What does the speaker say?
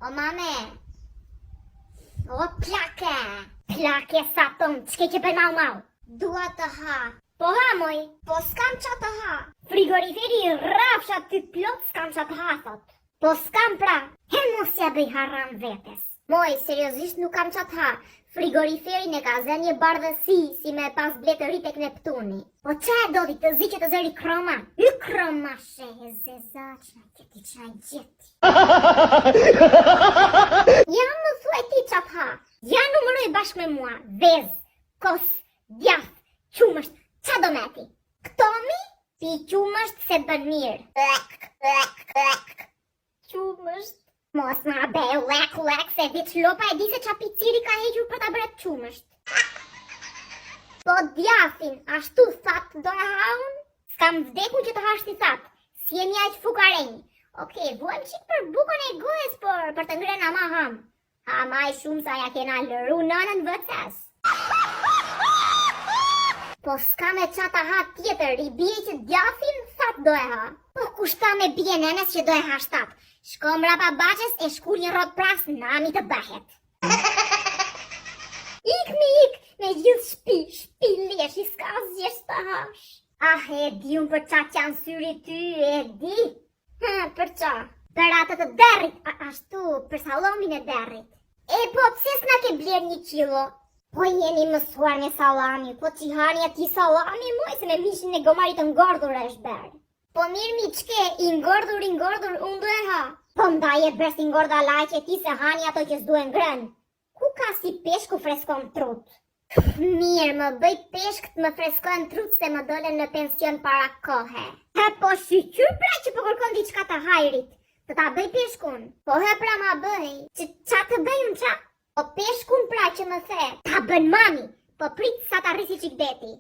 O mame. O plake. Plake sa ton, ç'ke që për mau. Dua të ha. Po ha moj, po s'kam qa të ha. Frigoriferi rafshat ty plot s'kam qa të ha thot. Po s'kam pra, mos ja bëj haram vetes. Moj, seriozisht nuk kam qa të ha. Frigoriferin e ka zë një bardhësi si me pas bletëri tek Neptuni. Po qa e do di të zi që të zëri kroma? Y kroma shehe zezaqna, këti qa e gjeti. Ja më thuaj ti qa të ha. Ja numëroj bashkë me mua. Vez, kos, djath, qumësht, qa do me ti? Këtomi? Ti qumësht se bën mirë. Qumësht? Mos ma be lek se vit lopa e di se qa piciri ka hequr për ta bret qumësht. Po djathin, ashtu that do e haun? S'kam vdekun që të hash ti that, si e një aq fukarenj. Oke, vuem qik për bukën e gojës për të ngren ama ham. Ama i shumë sa ja kena lëru nënën vëces. Po s'ka me qa ta ha tjetër, i bie që djathin that do e ha. Po kushta me bie nenes që do e ha shtat. Shko mrapa baches e shkur një rot pras nami të bëhet. Ik me gjithë shpi lesh, i s'ka zjesht të hash. Ah, e di unë për qa qanë syri ty, e di. Për qa? Për atët të derrit, ashtu, për salomin e derrit. E po, pse s'na ke bler 1 kilo? Po jeni mësuar me salami, po qihani ati salami, moj se me mishin e gomarit të ngordhur e shberë. Po mirë mi qke, i ngordhur, unë du e ha. Po ndaj e bërst i ngorda lajqe ti se hani ato që s'duen grën. Ku ka si peshku freskon trut? Mirë, më bëj peshkt më freskojnë trut se më dolen në pension para kohe. Po shqyqyr pra që po kërkon diçka të hajrit. Të ta bëj peshkun. Po pra ma bëj. Qa të bëj unë qa? Po peshkun pra që më the. Ta bën mami. Po prit sa ta rrisi qik deti.